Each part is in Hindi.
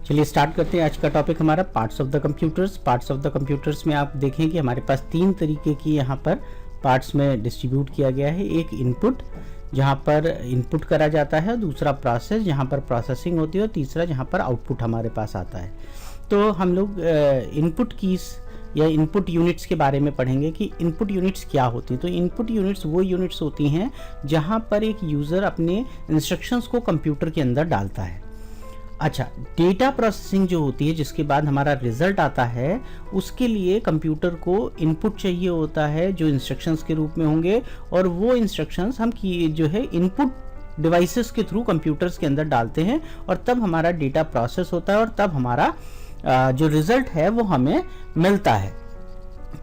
चलिए स्टार्ट करते हैं। आज का टॉपिक हमारा parts of the computers. Parts of the computers में आप देखें कि हमारे पास तीन तरीके की यहाँ पर पार्ट्स में डिस्ट्रीब्यूट किया गया है। एक इनपुट, जहाँ पर इनपुट करा जाता है, दूसरा प्रोसेस, जहाँ पर प्रोसेसिंग होती है, और तीसरा जहाँ पर आउटपुट हमारे पास आता है। तो हम लोग इनपुट कीज या इनपुट यूनिट्स के बारे में पढ़ेंगे कि इनपुट यूनिट्स क्या होती हैं। तो इनपुट यूनिट्स वो यूनिट्स होती हैं जहाँ पर एक यूज़र अपने इंस्ट्रक्शंस को कंप्यूटर के अंदर डालता है। अच्छा, डेटा प्रोसेसिंग जो होती है, जिसके बाद हमारा रिजल्ट आता है, उसके लिए कंप्यूटर को इनपुट चाहिए होता है जो इंस्ट्रक्शंस के रूप में होंगे, और वो इंस्ट्रक्शंस हम जो है इनपुट डिवाइसेस के थ्रू कंप्यूटर्स के अंदर डालते हैं, और तब हमारा डेटा प्रोसेस होता है, और तब हमारा जो रिजल्ट है वो हमें मिलता है।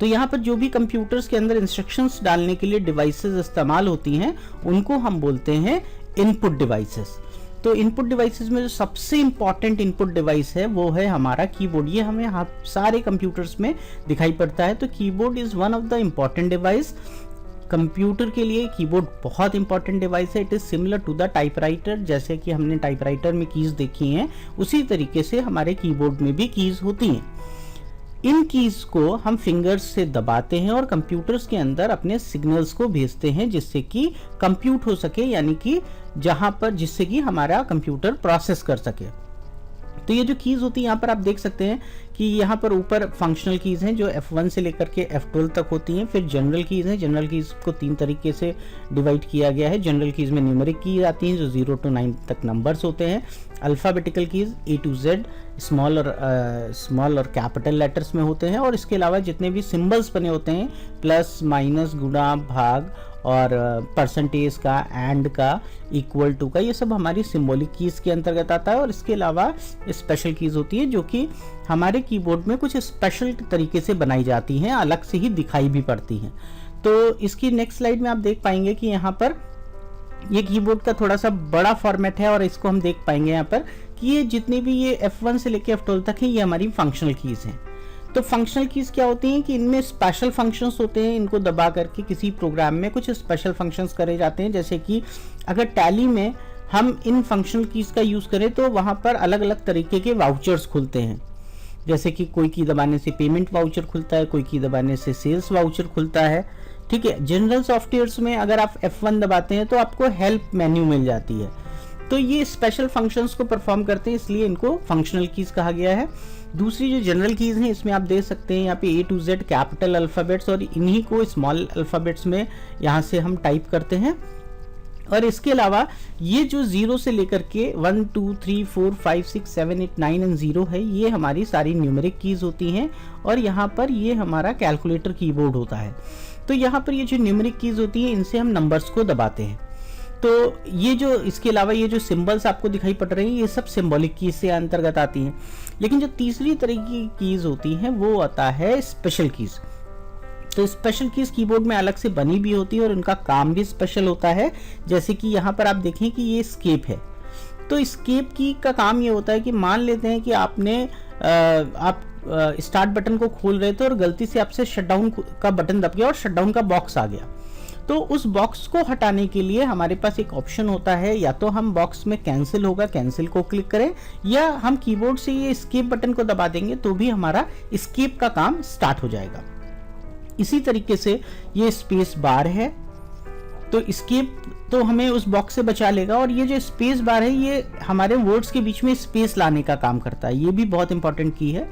तो यहाँ पर जो भी कंप्यूटर्स के अंदर इंस्ट्रक्शंस डालने के लिए डिवाइसेस इस्तेमाल होती हैं, उनको हम बोलते हैं इनपुट डिवाइसेस। तो इनपुट डिवाइसेस में जो सबसे इंपॉर्टेंट इनपुट डिवाइस है वो है हमारा कीबोर्ड। ये हमें सारे कंप्यूटर्स में दिखाई पड़ता है। तो keyboard is one of the important device. Computer के लिए कीबोर्ड बहुत इंपॉर्टेंट डिवाइस है। It is similar to the typewriter. जैसे कि हमने टाइपराइटर में कीज़ देखी हैं, उसी तरीके से हमारे कीबोर्ड में भी कीज़ होती हैं। इन कीज को हम फिंगर्स से दबाते हैं और कंप्यूटर्स के अंदर अपने सिग्नल्स को भेजते हैं, जिससे कि कंप्यूट हो सके, यानी कि जिससे कि हमारा कंप्यूटर प्रोसेस कर सके। तो ये जो कीज़ होती है, यहाँ पर आप देख सकते हैं कि यहाँ पर ऊपर फंक्शनल कीज़ हैं जो F1 से लेकर के F12 तक होती हैं। फिर जनरल कीज़ हैं। जनरल कीज़ को तीन तरीके से डिवाइड किया गया है। जनरल कीज़ में न्यूमेरिक कीज़ आती हैं जो 0 to 9 तक नंबर्स होते हैं। Alphabetical keys A to Z small और कैपिटल लेटर्स में होते हैं, और इसके अलावा जितने भी सिंबल्स बने होते हैं, प्लस, माइनस, गुणा, भाग, और परसेंटेज का, एंड का, इक्वल टू का, ये सब हमारी सिंबॉलिक कीज़ के अंतर्गत आता है। और इसके अलावा स्पेशल कीज़ होती है जो कि हमारे कीबोर्ड में कुछ स्पेशल तरीके से बनाई जाती हैं, अलग से ही दिखाई भी पड़ती हैं। तो इसकी नेक्स्ट स्लाइड में आप देख पाएंगे कि यहाँ पर ये कीबोर्ड का थोड़ा सा बड़ा फॉर्मेट है, और इसको हम देख पाएंगे यहाँ पर कि ये जितने भी ये F1 से लेकर F12 तक है, ये हमारी फंक्शनल कीज़ हैं। तो फंक्शनल कीज़ क्या होती हैं कि इनमें स्पेशल फंक्शंस होते हैं। इनको दबा करके किसी प्रोग्राम में कुछ स्पेशल फंक्शंस करे जाते हैं। जैसे कि अगर टैली में हम इन फंक्शनल कीज़ का यूज़ करें तो वहाँ पर अलग अलग तरीके के वाउचर्स खुलते हैं। जैसे कि कोई की दबाने से पेमेंट वाउचर खुलता है, कोई की दबाने से सेल्स वाउचर खुलता है। ठीक है। जनरल सॉफ्टवेयर्स में अगर आप F1 दबाते हैं तो आपको हेल्प मेन्यू मिल जाती है। तो ये स्पेशल फंक्शंस को परफॉर्म करते हैं, इसलिए इनको फंक्शनल कीज़ कहा गया है। दूसरी जो जनरल कीज़ हैं, इसमें आप देख सकते हैं यहाँ पे A to Z capital alphabets, और इन्हीं को स्मॉल अल्फ़ाबेट्स में यहाँ से हम टाइप करते हैं। और इसके अलावा ये जो 0 से लेकर के 1 2 3 4 5 6 7 8 9 एंड 0 है, ये हमारी सारी न्यूमेरिक कीज़ होती हैं। और यहाँ पर ये हमारा कैलकुलेटर कीबोर्ड होता है। तो यहाँ पर ये जो न्यूमेरिक कीज़ होती है, इनसे हम नंबर्स को दबाते हैं। तो ये जो इसके अलावा ये जो सिंबल्स आपको दिखाई पड़ रही हैं, ये सब सिंबॉलिक कीज से अंतर्गत आती हैं। लेकिन जो तीसरी तरह की कीज़ होती हैं वो आता है स्पेशल कीज़। तो स्पेशल कीज़ कीबोर्ड में अलग से बनी भी होती है और उनका काम भी स्पेशल होता है। जैसे कि यहाँ पर आप देखें कि ये एस्केप है। तो एस्केप की का काम ये होता है कि मान लेते हैं कि आप स्टार्ट बटन को खोल रहे थे और गलती से आपसे शटडाउन का बटन दब गया और शटडाउन का बॉक्स आ गया। तो उस बॉक्स को हटाने के लिए हमारे पास एक ऑप्शन होता है, या तो हम बॉक्स में कैंसिल होगा, कैंसिल को क्लिक करें, या हम कीबोर्ड से ये एस्केप बटन को दबा देंगे तो भी हमारा एस्केप का काम स्टार्ट हो जाएगा। इसी तरीके से ये स्पेस बार है। तो एस्केप तो हमें उस बॉक्स से बचा लेगा, और ये जो स्पेस बार है ये हमारे वर्ड्स के बीच में स्पेस लाने का काम करता है। ये भी बहुत इंपॉर्टेंट की है।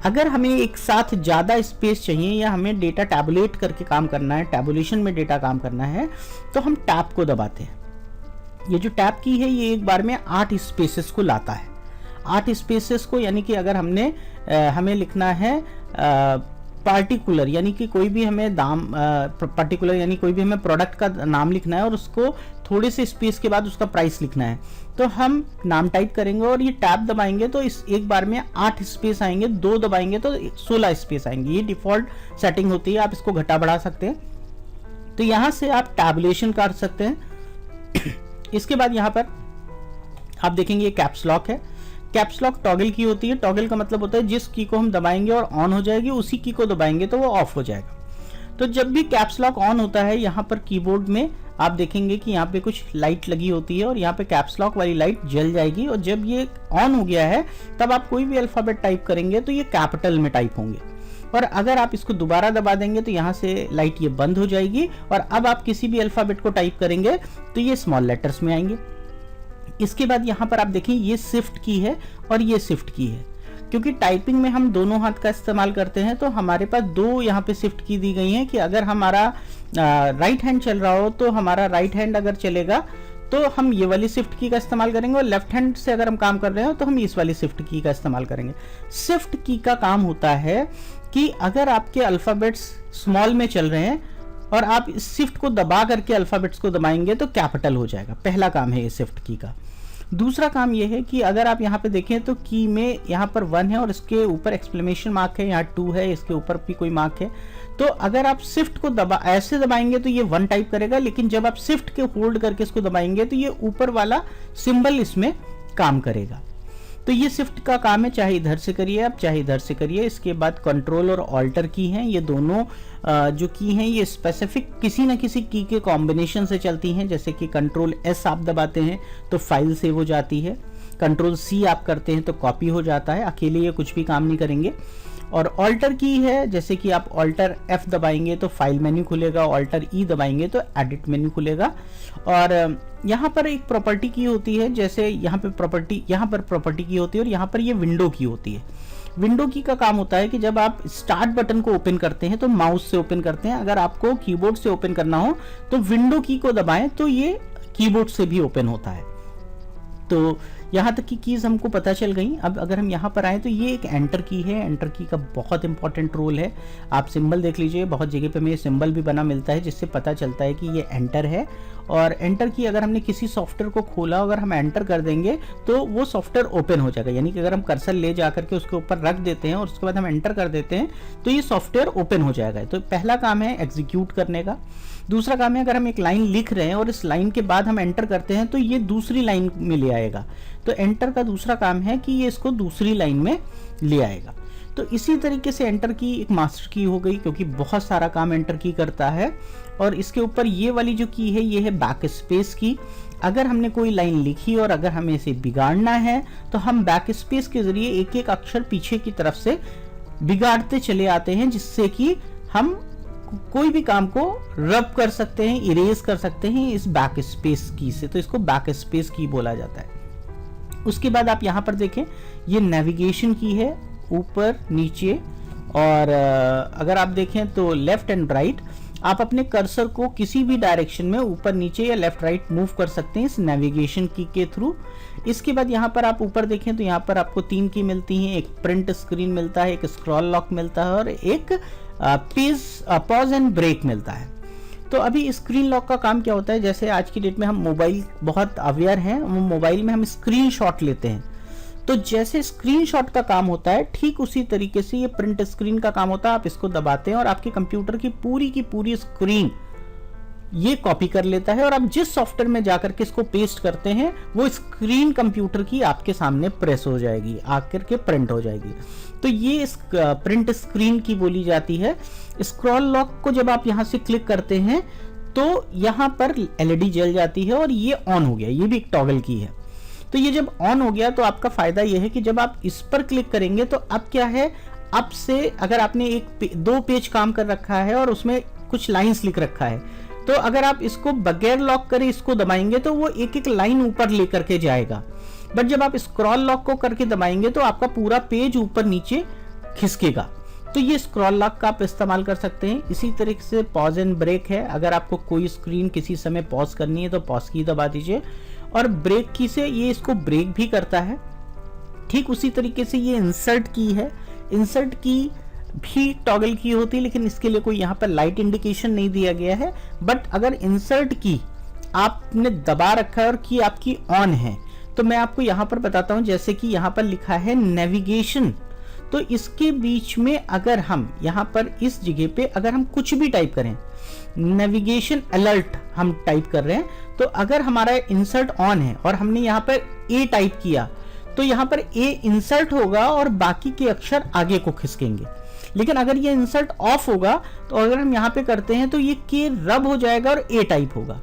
अगर हमें एक साथ ज़्यादा स्पेस चाहिए या हमें डेटा टैबुलेट करके काम करना है, टैबुलेशन में डेटा काम करना है, तो हम टैब को दबाते हैं। ये जो टैब की है ये एक बार में 8 स्पेसेस को लाता है। 8 स्पेसेस को, यानी कि अगर हमें लिखना है पार्टिकुलर, यानी कि कोई भी हमें पर्टिकुलर यानी कोई भी हमें प्रोडक्ट का नाम लिखना है और उसको थोड़े से स्पेस के बाद उसका प्राइस लिखना है, तो हम नाम टाइप करेंगे और ये टैब दबाएंगे तो इस एक बार में 8 स्पेस आएंगे। 2 दबाएंगे तो 16 स्पेस आएंगे। ये डिफ़ॉल्ट सेटिंग होती है, आप इसको घटा बढ़ा सकते हैं। तो यहाँ से आप टैबुलेशन कर सकते हैं। इसके बाद यहाँ पर आप देखेंगे ये कैप्स लॉक है। कैप्स लॉक टॉगल की होती है। टॉगल का मतलब होता है जिस की को हम दबाएंगे और ऑन हो जाएगी, उसी की को दबाएंगे तो वो ऑफ हो जाएगा। तो जब भी कैप्स लॉक ऑन होता है, यहाँ पर कीबोर्ड में आप देखेंगे कि यहाँ पे कुछ लाइट लगी होती है और यहाँ पे कैप्स लॉक वाली लाइट जल जाएगी, और जब ये ऑन हो गया है तब आप कोई भी अल्फ़ाबेट टाइप करेंगे तो ये कैपिटल में टाइप होंगे, और अगर आप इसको दोबारा दबा देंगे तो यहाँ से लाइट ये बंद हो जाएगी, और अब आप किसी भी अल्फ़ाबेट को टाइप करेंगे तो ये स्मॉल लेटर्स में आएंगे। इसके बाद यहाँ पर आप देखें ये शिफ्ट की है और ये शिफ्ट की है, क्योंकि टाइपिंग में हम दोनों हाथ का इस्तेमाल करते हैं तो हमारे पास दो यहाँ पे शिफ्ट की दी गई हैं कि अगर हमारा राइट हैंड चल रहा हो तो हमारा राइट हैंड अगर चलेगा तो हम ये वाली शिफ्ट की का इस्तेमाल करेंगे, और लेफ्ट हैंड से अगर हम काम कर रहे हो तो हम इस वाली शिफ्ट की का इस्तेमाल करेंगे। शिफ्ट की का काम होता है कि अगर आपके अल्फ़ाबेट्स स्मॉल में चल रहे हैं और आप इस शिफ्ट को दबा करके अल्फ़ाबेट्स को दबाएंगे तो कैपिटल हो जाएगा। पहला काम है ये शिफ्ट की का। दूसरा काम ये है कि अगर आप यहाँ पे देखें तो की में यहाँ पर 1 है और इसके ऊपर एक्सक्लेमेशन मार्क है, यहाँ 2 है, इसके ऊपर भी कोई मार्क है। तो अगर आप शिफ्ट को ऐसे दबाएंगे तो ये 1 टाइप करेगा, लेकिन जब आप शिफ्ट के होल्ड करके इसको दबाएंगे तो ये ऊपर वाला सिंबल इसमें काम करेगा। तो ये शिफ्ट का काम है, चाहे इधर से करिए आप चाहे इधर से करिए। इसके बाद कंट्रोल और ऑल्टर की हैं, ये दोनों जो की हैं ये स्पेसिफिक किसी न किसी की के कॉम्बिनेशन से चलती हैं। जैसे कि कंट्रोल एस आप दबाते हैं तो फाइल सेव हो जाती है, कंट्रोल सी आप करते हैं तो कॉपी हो जाता है, अकेले ये कुछ भी काम नहीं करेंगे। और ऑल्टर की है, जैसे कि आप ऑल्टर एफ दबाएंगे तो फाइल मेन्यू खुलेगा, ऑल्टर ई दबाएंगे तो एडिट मेन्यू खुलेगा। और यहाँ पर एक प्रॉपर्टी की होती है, जैसे यहाँ पर प्रॉपर्टी की होती है और यहाँ पर ये विंडो की होती है। विंडो की का काम होता है कि जब आप स्टार्ट बटन को ओपन करते हैं तो माउस से ओपन करते हैं, अगर आपको कीबोर्ड से ओपन करना हो तो विंडो की को दबाएं तो ये कीबोर्ड से भी ओपन होता है। तो यहाँ तक की कीज हमको पता चल गई। अब अगर हम यहाँ पर आए तो ये एक एंटर की है, एंटर की का बहुत इंपॉर्टेंट रोल है। आप सिंबल देख लीजिए, बहुत जगह पे हमें सिंबल भी बना मिलता है जिससे पता चलता है कि ये एंटर है। और एंटर की अगर हमने किसी सॉफ्टवेयर को खोला, अगर हम एंटर कर देंगे तो वो सॉफ्टवेयर ओपन हो जाएगा, यानी कि अगर हम कर्सर ले जा करके उसके ऊपर रख देते हैं और उसके बाद हम एंटर कर देते हैं तो ये सॉफ्टवेयर ओपन हो जाएगा। तो पहला काम है एग्जीक्यूट करने का। दूसरा काम है अगर हम एक लाइन लिख रहे हैं और इस लाइन के बाद हम एंटर करते हैं तो ये दूसरी लाइन में ले आएगा। तो एंटर का दूसरा काम है कि ये इसको दूसरी लाइन में ले आएगा। तो इसी तरीके से एंटर की एक मास्टर की हो गई, क्योंकि बहुत सारा काम एंटर की करता है। और इसके ऊपर ये वाली जो की है ये है बैक स्पेस की। अगर हमने कोई लाइन लिखी और अगर हमें इसे बिगाड़ना है तो हम बैक स्पेस के जरिए एक एक अक्षर पीछे की तरफ से बिगाड़ते चले आते हैं, जिससे कि हम कोई भी काम को रब कर सकते हैं, इरेज कर सकते हैं इस बैक स्पेस की से। तो इसको बैक स्पेस की बोला जाता है। उसके बाद आप यहाँ पर देखें ये नेविगेशन की है, ऊपर नीचे, और अगर आप देखें तो लेफ्ट एंड राइट आप अपने कर्सर को किसी भी डायरेक्शन में ऊपर नीचे या लेफ्ट राइट मूव कर सकते हैं इस नेविगेशन की के थ्रू। इसके बाद यहाँ पर आप ऊपर देखें तो यहाँ पर आपको 3 की मिलती हैं, एक प्रिंट स्क्रीन मिलता है, एक स्क्रॉल लॉक मिलता है और एक पॉज एंड ब्रेक मिलता है। तो अभी स्क्रीन लॉक का काम क्या होता है, जैसे आज की डेट में हम मोबाइल बहुत अवेयर हैं, मोबाइल में हम स्क्रीनशॉट लेते हैं, तो जैसे स्क्रीनशॉट का काम होता है ठीक उसी तरीके से ये प्रिंट स्क्रीन का काम होता है। आप इसको दबाते हैं और आपके कंप्यूटर की पूरी स्क्रीन ये कॉपी कर लेता है, और आप जिस सॉफ्टवेयर में जाकर के इसको पेस्ट करते हैं वो स्क्रीन कंप्यूटर की आपके सामने प्रेस हो जाएगी, आकर के प्रिंट हो जाएगी। तो ये इस प्रिंट स्क्रीन की बोली जाती है। स्क्रॉल लॉक को जब आप यहाँ से क्लिक करते हैं तो यहाँ पर एलईडी जल जाती है और ये ऑन हो गया, ये भी एक टॉगल की है। तो ये जब ऑन हो गया तो आपका फायदा ये है कि जब आप इस पर क्लिक करेंगे तो अब क्या है, अब से अगर आपने 2 पेज काम कर रखा है और उसमें कुछ लाइंस लिख रखा है, तो अगर आप इसको बगैर लॉक करे इसको दबाएंगे तो वो एक एक लाइन ऊपर लेकर के जाएगा। बट जब आप स्क्रॉल लॉक को करके दबाएंगे तो आपका पूरा पेज ऊपर नीचे खिसकेगा। तो ये स्क्रॉल लॉक का आप इस्तेमाल कर सकते हैं। इसी तरीके से पॉज एंड ब्रेक है, अगर आपको कोई स्क्रीन किसी समय पॉज करनी है तो पॉज की दबा दीजिए, और ब्रेक की से ये इसको ब्रेक भी करता है। ठीक उसी तरीके से ये इंसर्ट की है, इंसर्ट की भी टॉगल की होती है, लेकिन इसके लिए कोई यहाँ पर लाइट इंडिकेशन नहीं दिया गया है। बट अगर इंसर्ट की आपने दबा रखा है और की आपकी ऑन है तो मैं आपको यहाँ पर बताता हूँ, जैसे कि यहाँ पर लिखा है नेविगेशन, तो इसके बीच में अगर हम यहाँ पर इस जगह पे अगर हम कुछ भी टाइप करें, नेविगेशन अलर्ट हम टाइप कर रहे हैं, तो अगर हमारा इंसर्ट ऑन है और हमने यहाँ पर ए टाइप किया तो यहाँ पर ए इंसर्ट होगा और बाकी के अक्षर आगे को खिसकेंगे। लेकिन अगर ये इंसर्ट ऑफ होगा तो अगर हम यहाँ पे करते हैं तो ये के रब हो जाएगा और ए टाइप होगा।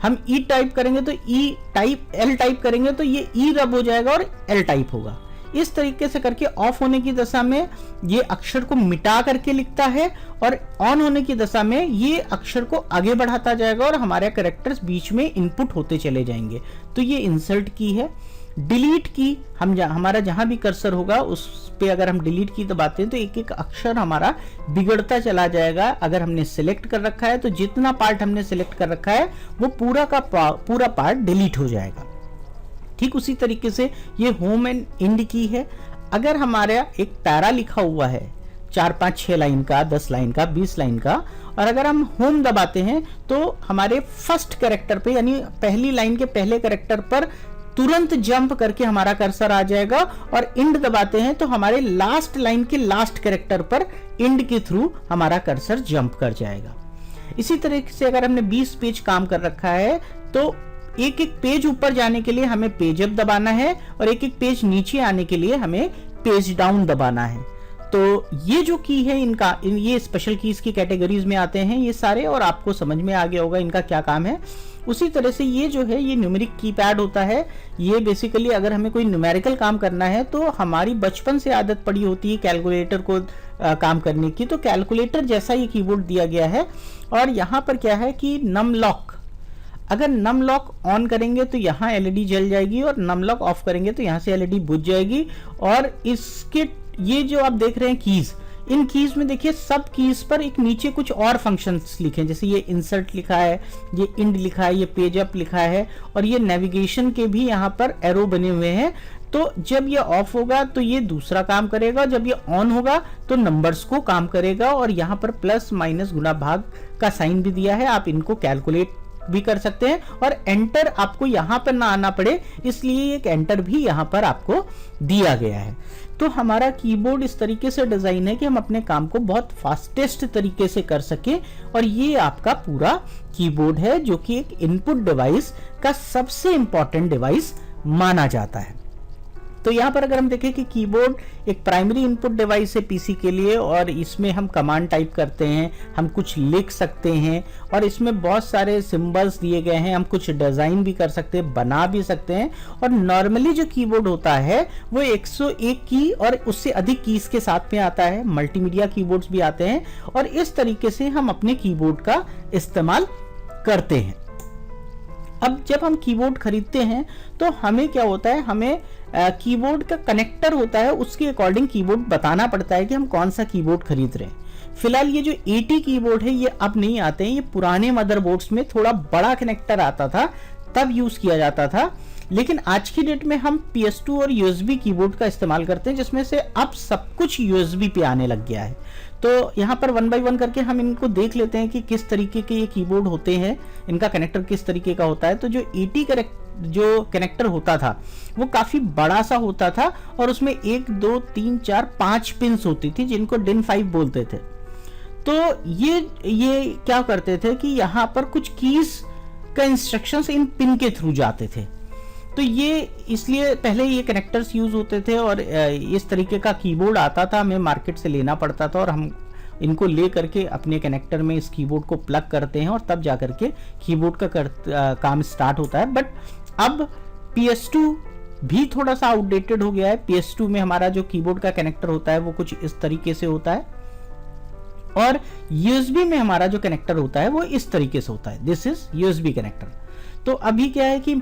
हम ई टाइप करेंगे तो ई टाइप, एल टाइप करेंगे तो ये ई रब हो जाएगा और एल टाइप होगा। इस तरीके से करके ऑफ होने की दशा में ये अक्षर को मिटा करके लिखता है और ऑन होने की दशा में ये अक्षर को आगे बढ़ाता जाएगा और हमारे कैरेक्टर्स बीच में इनपुट होते चले जाएंगे। तो ये इंसर्ट की है। डिलीट की, हम हमारा जहां भी कर्सर होगा उस पे अगर हम डिलीट की दबाते हैं तो एक एक अक्षर हमारा बिगड़ता चला जाएगा। अगर हमने सिलेक्ट कर रखा है तो जितना पार्ट हमने सिलेक्ट कर रखा है वो पूरा का पूरा पार्ट डिलीट हो जाएगा। ठीक उसी तरीके से ये होम एंड एंड की है। अगर हमारा एक पैरा लिखा हुआ है 4, 5, 6 लाइन का, 10 लाइन का, 20 लाइन का, और अगर हम होम दबाते हैं तो हमारे फर्स्ट कैरेक्टर पे यानी पहली लाइन के पहले कैरेक्टर पर तुरंत जंप करके हमारा कर्सर आ जाएगा, और इंड दबाते हैं तो हमारे लास्ट लाइन के लास्ट कैरेक्टर पर इंड के थ्रू हमारा कर्सर जंप कर जाएगा। इसी तरीके से अगर हमने 20 पेज काम कर रखा है तो एक एक पेज ऊपर जाने के लिए हमें पेज अप दबाना है और एक एक पेज नीचे आने के लिए हमें पेज डाउन दबाना है। तो ये जो की है इनका, ये स्पेशल कीज की कैटेगरीज में आते हैं ये सारे, और आपको समझ में आ गया होगा इनका क्या काम है। उसी तरह से ये जो है ये न्यूमेरिक कीपैड होता है। ये बेसिकली अगर हमें कोई न्यूमेरिकल काम करना है तो हमारी बचपन से आदत पड़ी होती है कैलकुलेटर को काम करने की, तो कैलकुलेटर जैसा ये कीबोर्ड दिया गया है। और यहाँ पर क्या है कि नम लॉक, अगर नम लॉक ऑन करेंगे तो यहाँ एलईडी जल जाएगी और नम लॉक ऑफ करेंगे तो यहाँ से एलईडी बुझ जाएगी। और इसके ये जो आप देख रहे हैं कीज, इन कीज में देखिए सब कीज पर एक नीचे कुछ और फंक्शंस लिखे हैं, जैसे ये इंसर्ट लिखा है, ये इंड लिखा है, ये पेज अप लिखा है, और ये नेविगेशन के भी यहाँ पर एरो बने हुए हैं। तो जब ये ऑफ होगा तो ये दूसरा काम करेगा, जब ये ऑन होगा तो नंबर्स को काम करेगा। और यहाँ पर प्लस माइनस गुणा भाग का साइन भी दिया है, आप इनको कैलकुलेट भी कर सकते हैं। और एंटर आपको यहां पर ना आना पड़े इसलिए एक एंटर भी यहां पर आपको दिया गया है। तो हमारा कीबोर्ड इस तरीके से डिजाइन है कि हम अपने काम को बहुत फास्टेस्ट तरीके से कर सके। और ये आपका पूरा कीबोर्ड है जो कि एक इनपुट डिवाइस का सबसे इंपॉर्टेंट डिवाइस माना जाता है। तो यहाँ पर अगर हम देखें कि कीबोर्ड एक प्राइमरी इनपुट डिवाइस है पीसी के लिए, और इसमें हम कमांड टाइप करते हैं, हम कुछ लिख सकते हैं, और इसमें बहुत सारे सिंबल्स दिए गए हैं, हम कुछ डिजाइन भी कर सकते हैं, बना भी सकते हैं। और नॉर्मली जो कीबोर्ड होता है वो 101 की और उससे अधिक कीज के साथ में आता है। मल्टीमीडिया कीबोर्ड्स भी आते हैं, और इस तरीके से हम अपने कीबोर्ड का इस्तेमाल करते हैं। अब जब हम कीबोर्ड खरीदते हैं तो हमें क्या होता है, हमें कीबोर्ड का कनेक्टर होता है, उसके अकॉर्डिंग कीबोर्ड बताना पड़ता है कि हम कौन सा कीबोर्ड खरीद रहे हैं। फिलहाल ये जो AT कीबोर्ड है ये अब नहीं आते हैं, ये पुराने मदरबोर्ड्स में थोड़ा बड़ा कनेक्टर आता था तब यूज किया जाता था। लेकिन आज की डेट में हम PS2 और USB कीबोर्ड का इस्तेमाल करते हैं, जिसमें से अब सब कुछ USB पे आने लग गया है। तो यहाँ पर 1 बाय 1 करके हम इनको देख लेते हैं कि किस तरीके के ये कीबोर्ड होते हैं, इनका कनेक्टर किस तरीके का होता है। तो जो AT जो कनेक्टर होता था वो काफी बड़ा सा होता था, और उसमें 1, 2, 3, 4, 5 पिन्स होती थी जिनको DIN5 बोलते थे। तो ये क्या करते थे कि यहाँ पर कुछ कीज का इंस्ट्रक्शंस इन पिन के थ्रू जाते थे। तो ये इसलिए पहले ये कनेक्टर्स यूज होते थे, और इस तरीके का कीबोर्ड आता था, हमें मार्केट से लेना पड़ता था, और हम इनको ले करके अपने कनेक्टर में इस कीबोर्ड को प्लग करते हैं, और तब जा करके कीबोर्ड का काम स्टार्ट होता है। बट अब PS2 भी थोड़ा सा आउटडेटेड हो गया है। PS2 में हमारा जो कीबोर्ड का कनेक्टर होता है वो कुछ इस तरीके से होता है, और USB में हमारा जो कनेक्टर होता है वो इस तरीके से होता है। This is USB connector. तो अभी क्या है कि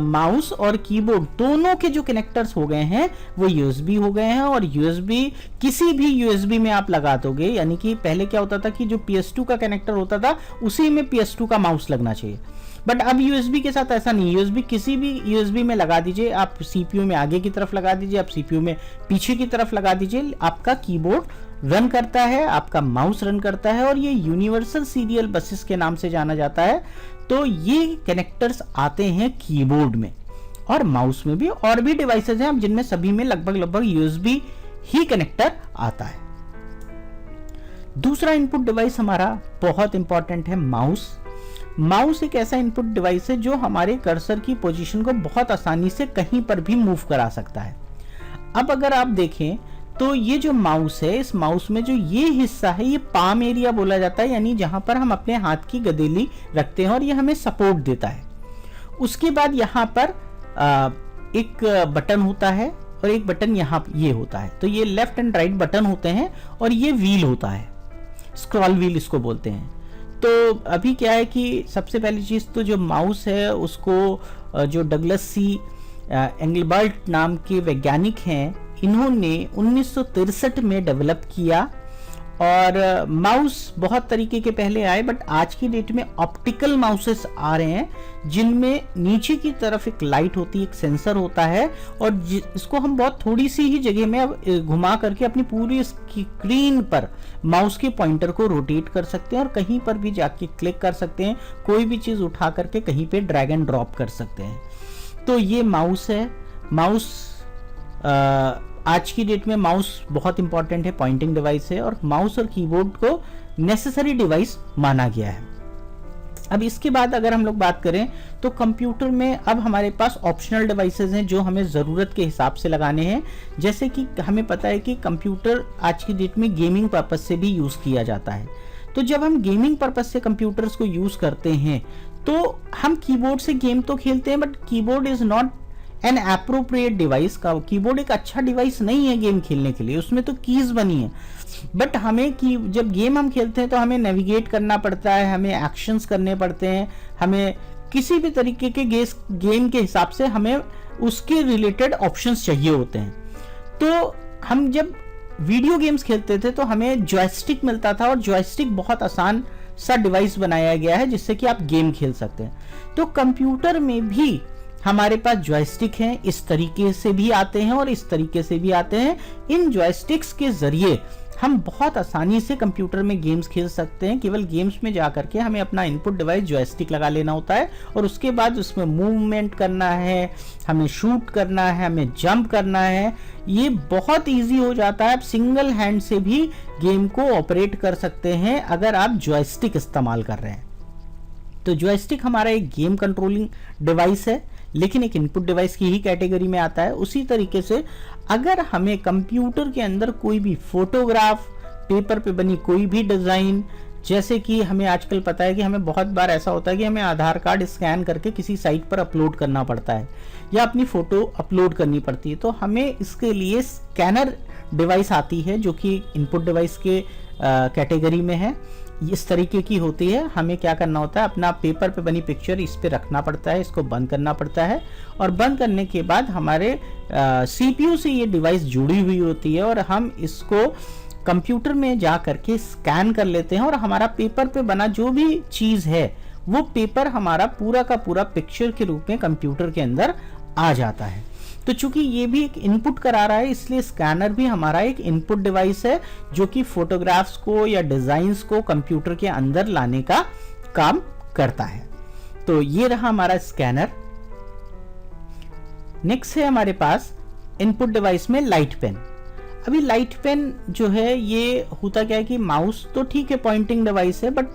माउस और कीबोर्ड दोनों के जो कनेक्टर्स हो गए हैं वो USB हो गए हैं, और USB किसी भी USB में आप लगा दोगे। यानी कि पहले क्या होता था कि जो PS2 का कनेक्टर होता था उसी में PS2 का माउस लगना चाहिए, बट अब USB के साथ ऐसा नहीं। USB किसी भी USB में लगा दीजिए, आप CPU में आगे की तरफ लगा दीजिए, आप CPU में पीछे की तरफ लगा दीजिए, आपका कीबोर्ड रन करता है, आपका माउस रन करता है, और ये यूनिवर्सल सीरियल बसेस के नाम से जाना जाता है। तो ये कनेक्टर्स आते हैं कीबोर्ड में, और माउस में भी, और भी डिवाइसेज हैं जिनमें सभी में लगभग USB ही कनेक्टर आता है। दूसरा इनपुट डिवाइस हमारा बहुत इंपॉर्टेंट है, माउस। माउस एक ऐसा इनपुट डिवाइस है जो हमारे कर्सर की पोजीशन को बहुत आसानी से कहीं पर भी मूव करा सकता है। अब अगर आप देखें तो ये जो माउस है, इस माउस में जो ये हिस्सा है ये पाम एरिया बोला जाता है, यानी जहां पर हम अपने हाथ की गदेली रखते हैं और ये हमें सपोर्ट देता है। उसके बाद यहाँ पर एक बटन होता है और एक बटन यहाँ ये होता है। तो ये लेफ्ट एंड राइट बटन होते हैं और ये व्हील होता है, स्क्रॉल व्हील इसको बोलते हैं। तो अभी क्या है कि सबसे पहली चीज़ तो जो माउस है उसको जो डगलस सी एंगलबर्ट नाम के वैज्ञानिक हैं, इन्होंने 1963 में डेवलप किया। और माउस बहुत तरीके के पहले आए, बट आज की डेट में ऑप्टिकल माउसेस आ रहे हैं जिनमें नीचे की तरफ एक लाइट होती है, एक सेंसर होता है, और इसको हम बहुत थोड़ी सी ही जगह में अब घुमा करके अपनी पूरी स्क्रीन पर माउस के पॉइंटर को रोटेट कर सकते हैं और कहीं पर भी जाके क्लिक कर सकते हैं, कोई भी चीज़ उठा करके कहीं पे ड्रैग एंड ड्रॉप कर सकते हैं। तो ये माउस है। माउस आज की डेट में माउस बहुत इंपॉर्टेंट है, पॉइंटिंग डिवाइस है, और माउस और कीबोर्ड को नेसेसरी डिवाइस माना गया है। अब इसके बाद अगर हम लोग बात करें तो कंप्यूटर में अब हमारे पास ऑप्शनल डिवाइसेस हैं जो हमें ज़रूरत के हिसाब से लगाने हैं। जैसे कि हमें पता है कि कंप्यूटर आज की डेट में गेमिंग पर्पस से भी यूज़ किया जाता है। तो जब हम गेमिंग पर्पस से कंप्यूटर्स को यूज़ करते हैं तो हम कीबोर्ड से गेम तो खेलते हैं, but keyboard is not an appropriate device. का कीबोर्ड एक अच्छा डिवाइस नहीं है गेम खेलने के लिए, उसमें तो कीज बनी है। बट हमें की जब गेम हम खेलते हैं तो हमें नेविगेट करना पड़ता है, हमें एक्शंस करने पड़ते हैं, हमें किसी भी तरीके के गेम के हिसाब से हमें उसके रिलेटेड ऑप्शंस चाहिए होते हैं। तो हम जब वीडियो गेम्स खेलते थे तो हमें जॉयस्टिक मिलता था, और जॉयस्टिक बहुत आसान सा डिवाइस बनाया गया है जिससे कि आप गेम खेल सकते हैं। तो कंप्यूटर में भी हमारे पास जॉयस्टिक हैं, इस तरीके से भी आते हैं और इस तरीके से भी आते हैं। इन जॉयस्टिक्स के जरिए हम बहुत आसानी से कंप्यूटर में गेम्स खेल सकते हैं। केवल गेम्स में जा करके हमें अपना इनपुट डिवाइस जॉयस्टिक लगा लेना होता है और उसके बाद उसमें मूवमेंट करना है, हमें शूट करना है, हमें जंप करना है। ये बहुत इजी हो जाता है। आप सिंगल हैंड से भी गेम को ऑपरेट कर सकते हैं अगर आप जॉयस्टिक इस्तेमाल कर रहे हैं। तो जॉयस्टिक हमारा एक गेम कंट्रोलिंग डिवाइस है, लेकिन एक इनपुट डिवाइस की ही कैटेगरी में आता है। उसी तरीके से अगर हमें कंप्यूटर के अंदर कोई भी फोटोग्राफ, पेपर पे बनी कोई भी डिज़ाइन, जैसे कि हमें आजकल पता है कि हमें बहुत बार ऐसा होता है कि हमें आधार कार्ड स्कैन करके किसी साइट पर अपलोड करना पड़ता है या अपनी फ़ोटो अपलोड करनी पड़ती है, तो हमें इसके लिए स्कैनर डिवाइस आती है जो कि इनपुट डिवाइस के कैटेगरी में है। इस तरीके की होती है। हमें क्या करना होता है, अपना पेपर पे बनी पिक्चर इस पे रखना पड़ता है, इसको बंद करना पड़ता है, और बंद करने के बाद हमारे CPU से ये डिवाइस जुड़ी हुई होती है और हम इसको कंप्यूटर में जा करके स्कैन कर लेते हैं और हमारा पेपर पे बना जो भी चीज़ है वो पेपर हमारा पूरा का पूरा पिक्चर के रूप में कंप्यूटर के अंदर आ जाता है। तो चूंकि ये भी एक इनपुट करा रहा है, इसलिए स्कैनर भी हमारा एक इनपुट डिवाइस है जो कि फोटोग्राफ्स को या डिजाइन्स को कंप्यूटर के अंदर लाने का काम करता है। तो ये रहा हमारा स्कैनर। नेक्स्ट है हमारे पास इनपुट डिवाइस में लाइट पेन। अभी लाइट पेन जो है ये होता क्या है कि माउस तो ठीक है पॉइंटिंग डिवाइस है, बट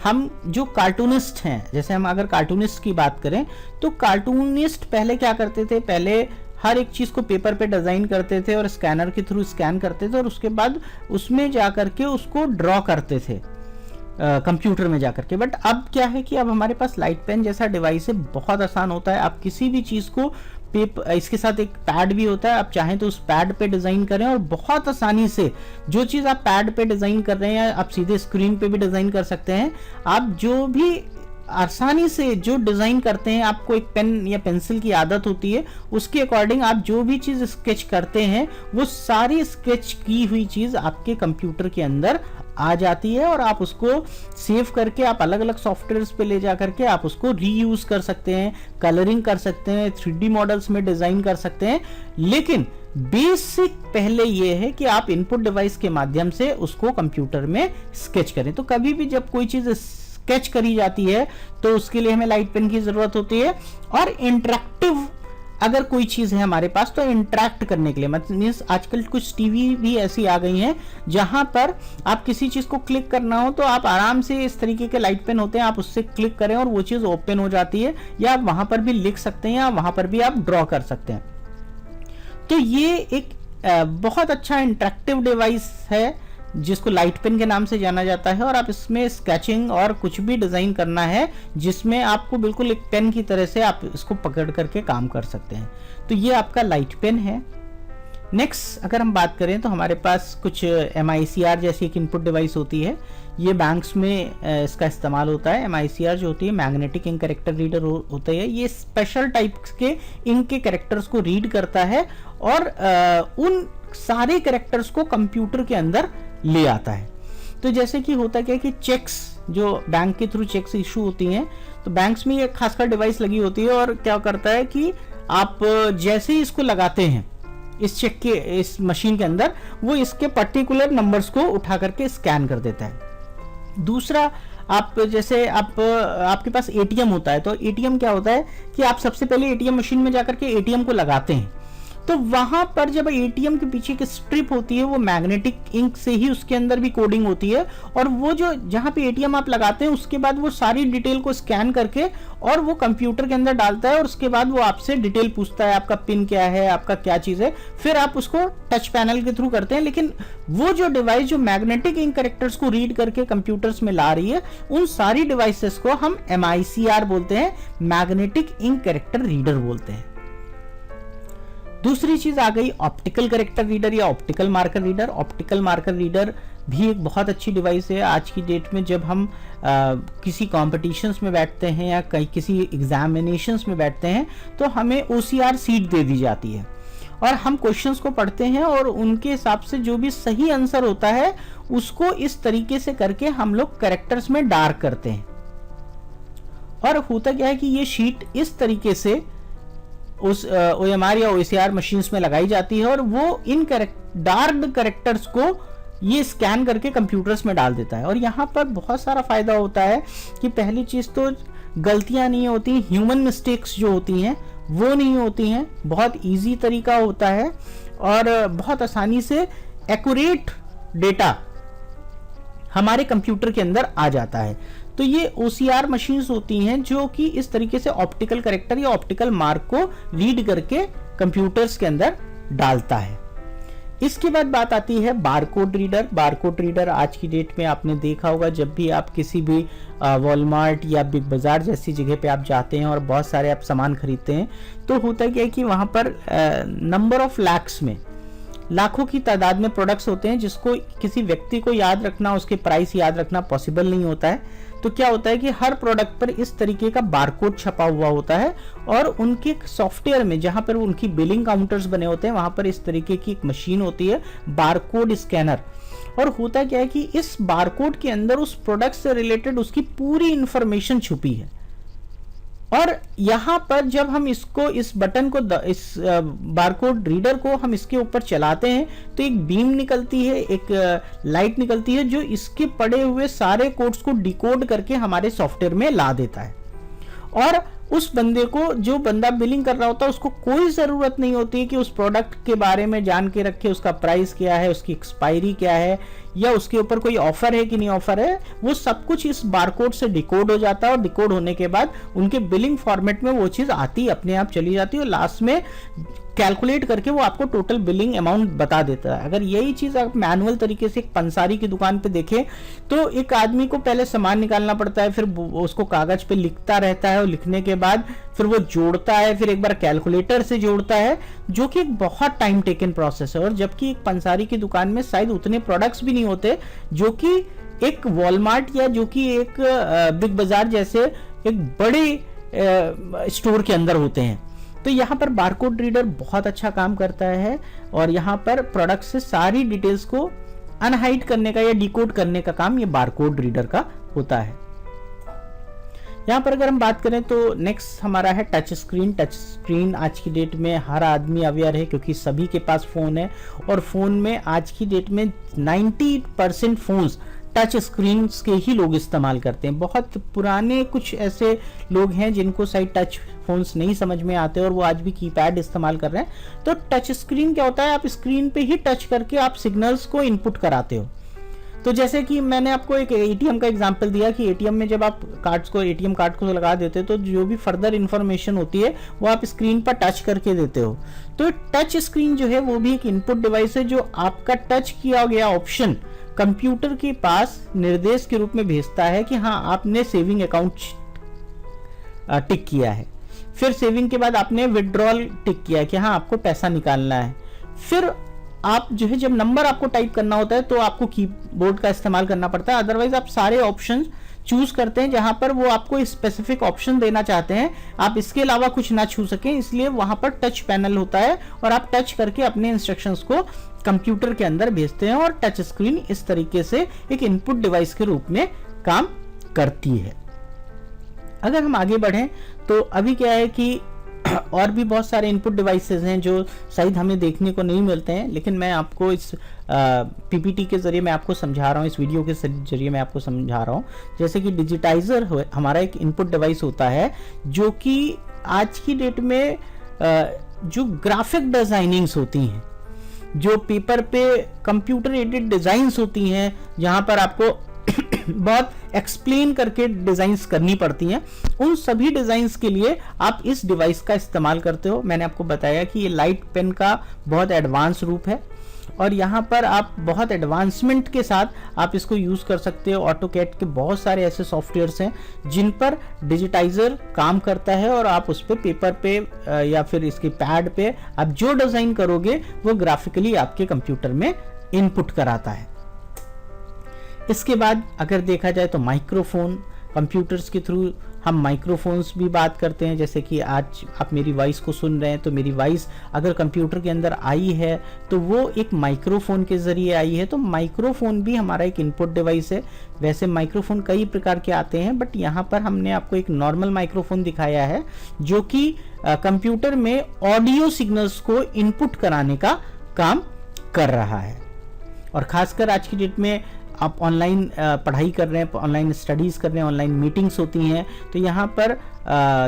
हम जो कार्टूनिस्ट हैं, जैसे हम अगर कार्टूनिस्ट की बात करें तो कार्टूनिस्ट पहले क्या करते थे, पहले हर एक चीज़ को पेपर पे डिज़ाइन करते थे और स्कैनर के थ्रू स्कैन करते थे और उसके बाद उसमें जा करके उसको ड्रॉ करते थे कंप्यूटर में जा करके। बट अब क्या है कि अब हमारे पास लाइट पेन जैसा डिवाइस है, बहुत आसान होता है। आप किसी भी चीज़ को इसके साथ एक पैड भी होता है, आप चाहें तो उस पैड पे डिज़ाइन करें और बहुत आसानी से जो चीज़ आप पैड पे डिज़ाइन कर रहे हैं आप सीधे स्क्रीन पे भी डिज़ाइन कर सकते हैं। आप जो भी आसानी से जो डिज़ाइन करते हैं, आपको एक पेन या पेंसिल की आदत होती है, उसके अकॉर्डिंग आप जो भी चीज़ स्केच करते हैं वो सारी स्केच की हुई चीज़ आपके कंप्यूटर के अंदर आ जाती है और आप उसको सेव करके आप अलग अलग सॉफ्टवेयर्स पे ले जा करके आप उसको रीयूज़ कर सकते हैं, कलरिंग कर सकते हैं, 3D मॉडल्स में डिज़ाइन कर सकते हैं। लेकिन बेसिक पहले ये है कि आप इनपुट डिवाइस के माध्यम से उसको कंप्यूटर में स्केच करें। तो कभी भी जब कोई चीज़ स्केच करी जाती है तो उसके लिए हमें लाइट पेन की ज़रूरत होती है। और इंटरेक्टिव अगर कोई चीज़ है हमारे पास तो इंटरेक्ट करने के लिए, मतलब आजकल कुछ टीवी भी ऐसी आ गई हैं जहां पर आप किसी चीज़ को क्लिक करना हो तो आप आराम से इस तरीके के लाइट पेन होते हैं, आप उससे क्लिक करें और वो चीज़ ओपन हो जाती है, या आप वहां पर भी लिख सकते हैं या वहां पर भी आप ड्रॉ कर सकते हैं। तो ये एक बहुत अच्छा इंटरेक्टिव डिवाइस है जिसको लाइट पेन के नाम से जाना जाता है, और आप इसमें स्केचिंग और कुछ भी डिज़ाइन करना है जिसमें आपको बिल्कुल एक पेन की तरह से आप इसको पकड़ करके काम कर सकते हैं। तो ये आपका लाइट पेन है। नेक्स्ट अगर हम बात करें तो हमारे पास कुछ MICR जैसी एक इनपुट डिवाइस होती है। ये बैंक्स में इसका इस्तेमाल होता है। MICR जो होती है मैग्नेटिक इंक कैरेक्टर रीडर होता है। ये स्पेशल टाइप्स के इंक के कैरेक्टर्स को रीड करता है और उन सारे कैरेक्टर्स को कंप्यूटर के अंदर ले आता है। तो जैसे कि होता क्या है कि चेक्स जो बैंक के थ्रू चेक्स इशू होती हैं, तो बैंक्स में ये खासकर डिवाइस लगी होती है और क्या करता है कि आप जैसे ही इसको लगाते हैं इस चेक के इस मशीन के अंदर, वो इसके पर्टिकुलर नंबर्स को उठा करके स्कैन कर देता है। दूसरा, आप जैसे आपके पास ATM होता है, तो ATM क्या होता है कि आप सबसे पहले ATM मशीन में जाकर के ATM को लगाते हैं, तो वहां पर जब ATM के पीछे की स्ट्रिप होती है वो मैग्नेटिक इंक से ही उसके अंदर भी कोडिंग होती है, और वो जो जहां पे ATM आप लगाते हैं उसके बाद वो सारी डिटेल को स्कैन करके और वो कंप्यूटर के अंदर डालता है, और उसके बाद वो आपसे डिटेल पूछता है आपका पिन क्या है, आपका क्या चीज़ है, फिर आप उसको टच पैनल के थ्रू करते हैं। लेकिन वो जो डिवाइस जो मैग्नेटिक इंक कैरेक्टर्स को रीड करके कंप्यूटर्स में ला रही है, उन सारी डिवाइसेस को हम MICR बोलते हैं, मैग्नेटिक इंक कैरेक्टर रीडर बोलते हैं। दूसरी चीज आ गई ऑप्टिकल कैरेक्टर रीडर या optical marker reader. Optical marker reader भी एक बहुत अच्छी डिवाइस है। आज की डेट में जब हम किसी कॉम्पिटिशन्स में बैठते हैं या किसी एग्जामिनेशंस में बैठते हैं, तो हमें OCR सीट दे दी जाती है और हम क्वेश्चंस को पढ़ते हैं और उनके हिसाब से जो भी सही आंसर होता है उसको इस तरीके से करके हम लोग कैरेक्टर्स में डार्क करते हैं। और होता क्या है कि ये शीट इस तरीके से उस OMR या OCR मशीन्स में लगाई जाती है और वो इन डार्क कैरेक्टर्स को ये स्कैन करके कंप्यूटर्स में डाल देता है। और यहाँ पर बहुत सारा फायदा होता है कि पहली चीज तो गलतियां नहीं होती, ह्यूमन मिस्टेक्स जो होती हैं वो नहीं होती हैं, बहुत इजी तरीका होता है और बहुत आसानी से एक्यूरेट डेटा हमारे कंप्यूटर के अंदर आ जाता है। तो ये OCR मशीन्स होती हैं जो कि इस तरीके से ऑप्टिकल कैरेक्टर या ऑप्टिकल मार्क को रीड करके कंप्यूटर्स के अंदर डालता है। इसके बाद बात आती है बारकोड रीडर। बारकोड रीडर आज की डेट में आपने देखा होगा, जब भी आप किसी भी वॉलमार्ट या बिग बाजार जैसी जगह पे आप जाते हैं और बहुत सारे आप सामान खरीदते हैं, तो होता क्या है कि वहाँ पर नंबर ऑफ लैक्स में, लाखों की तादाद में प्रोडक्ट्स होते हैं जिसको किसी व्यक्ति को याद रखना, उसके प्राइस याद रखना पॉसिबल नहीं होता है। तो क्या होता है कि हर प्रोडक्ट पर इस तरीके का बारकोड छपा हुआ होता है और उनके सॉफ्टवेयर में जहां पर उनकी बिलिंग काउंटर्स बने होते हैं वहां पर इस तरीके की एक मशीन होती है, बारकोड स्कैनर। और होता क्या है कि इस बारकोड के अंदर उस प्रोडक्ट से रिलेटेड उसकी पूरी इंफॉर्मेशन छुपी है। और यहाँ पर जब हम इसको इस बटन को इस बारकोड रीडर को हम इसके ऊपर चलाते हैं तो एक बीम निकलती है, एक लाइट निकलती है जो इसके पड़े हुए सारे कोड्स को डिकोड करके हमारे सॉफ्टवेयर में ला देता है। और उस बंदे को, जो बंदा बिलिंग कर रहा होता है, उसको कोई ज़रूरत नहीं होती है कि उस प्रोडक्ट के बारे में जान के रखे, उसका प्राइस क्या है, उसकी एक्सपायरी क्या है, या उसके ऊपर कोई ऑफर है कि नहीं ऑफर है। वो सब कुछ इस बारकोड से डिकोड हो जाता है और डिकोड होने के बाद उनके बिलिंग फॉर्मेट में वो चीज़ आती, अपने आप चली जाती है और लास्ट में कैलकुलेट करके वो आपको टोटल बिलिंग अमाउंट बता देता है। अगर यही चीज़ आप मैनुअल तरीके से एक पंसारी की दुकान पे देखें तो एक आदमी को पहले सामान निकालना पड़ता है, फिर उसको कागज़ पे लिखता रहता है और लिखने के बाद फिर वो जोड़ता है, फिर एक बार कैलकुलेटर से जोड़ता है, जो कि एक बहुत टाइम टेकन प्रोसेस है। और जबकि एक पंसारी की दुकान में शायद उतने प्रोडक्ट्स भी नहीं होते जो कि एक वॉलमार्ट या जो कि एक बिग बाजार जैसे एक बड़े स्टोर के अंदर होते हैं। तो यहाँ पर बारकोड रीडर बहुत अच्छा काम करता है और यहाँ पर प्रोडक्ट से सारी डिटेल्स को अनहाइड करने का या डिकोड करने का काम ये बारकोड रीडर का होता है। यहाँ पर अगर हम बात करें तो नेक्स्ट हमारा है टच स्क्रीन। टच स्क्रीन आज की डेट में हर आदमी अवेयर है क्योंकि सभी के पास फ़ोन है और फ़ोन में आज की डेट में 90% फ़ोन्स टच स्क्रीन के ही लोग इस्तेमाल करते हैं। बहुत पुराने कुछ ऐसे लोग हैं जिनको शायद टच फोन्स नहीं समझ में आते और वो आज भी कीपैड इस्तेमाल कर रहे हैं। तो टच स्क्रीन क्या होता है, आप स्क्रीन पे ही टच करके आप सिग्नल्स को इनपुट कराते हो। तो जैसे कि मैंने आपको एक एटीएम का एग्जांपल दिया कि एटीएम में जब आप एटीएम कार्ड को लगा देते हो तो जो भी फर्दर इंफॉर्मेशन होती है वो आप स्क्रीन पर टच करके देते हो। तो टच स्क्रीन जो है वो भी एक इनपुट डिवाइस है जो आपका टच किया गया ऑप्शन कंप्यूटर के पास निर्देश के रूप में भेजता है कि हाँ आपने सेविंग अकाउंट टिक किया है। फिर सेविंग के बाद आपने विड्रॉल टिक किया है कि हाँ आपको पैसा निकालना है। फिर आप जो है जब नंबर आपको टाइप करना होता है तो आपको कीबोर्ड का इस्तेमाल करना पड़ता है, अदरवाइज आप सारे ऑप्शन चूज करते हैं जहां पर वो आपको स्पेसिफिक ऑप्शन देना चाहते हैं, आप इसके अलावा कुछ ना छू सकें, इसलिए वहां पर टच पैनल होता है और आप टच करके अपने इंस्ट्रक्शंस को कंप्यूटर के अंदर भेजते हैं और टच स्क्रीन इस तरीके से एक इनपुट डिवाइस के रूप में काम करती है। अगर हम आगे बढ़ें तो अभी क्या है कि और भी बहुत सारे इनपुट डिवाइसेस हैं जो शायद हमें देखने को नहीं मिलते हैं, लेकिन मैं आपको इस पीपीटी के जरिए मैं आपको समझा रहा हूँ, इस वीडियो के जरिए मैं आपको समझा रहा हूँ। जैसे कि डिजिटाइजर हमारा एक इनपुट डिवाइस होता है जो कि आज की डेट में जो ग्राफिक डिजाइनिंग्स होती हैं, जो पेपर पे कंप्यूटर एडेड डिजाइन्स होती हैं, जहां पर आपको बहुत एक्सप्लेन करके डिजाइन्स करनी पड़ती हैं, उन सभी डिजाइन्स के लिए आप इस डिवाइस का इस्तेमाल करते हो। मैंने आपको बताया कि ये लाइट पेन का बहुत एडवांस रूप है और यहाँ पर आप बहुत एडवांसमेंट के साथ आप इसको यूज कर सकते हो। ऑटोकैड के बहुत सारे ऐसे सॉफ्टवेयर्स हैं जिन पर डिजिटाइजर काम करता है और आप उस पर पेपर पे या फिर इसके पैड पे आप जो डिजाइन करोगे वो ग्राफिकली आपके कंप्यूटर में इनपुट कराता है। इसके बाद अगर देखा जाए तो माइक्रोफोन, कंप्यूटर्स के थ्रू हम माइक्रोफोन्स भी बात करते हैं। जैसे कि आज आप मेरी वॉइस को सुन रहे हैं तो मेरी वॉइस अगर कंप्यूटर के अंदर आई है तो वो एक माइक्रोफोन के जरिए आई है, तो माइक्रोफोन भी हमारा एक इनपुट डिवाइस है। वैसे माइक्रोफोन कई प्रकार के आते हैं, बट यहाँ पर हमने आपको एक नॉर्मल माइक्रोफोन दिखाया है जो कि कंप्यूटर में ऑडियो सिग्नल्स को इनपुट कराने का काम कर रहा है। और खासकर आज की डेट में आप ऑनलाइन पढ़ाई कर रहे हैं, ऑनलाइन स्टडीज़ कर रहे हैं, ऑनलाइन मीटिंग्स होती हैं, तो यहाँ पर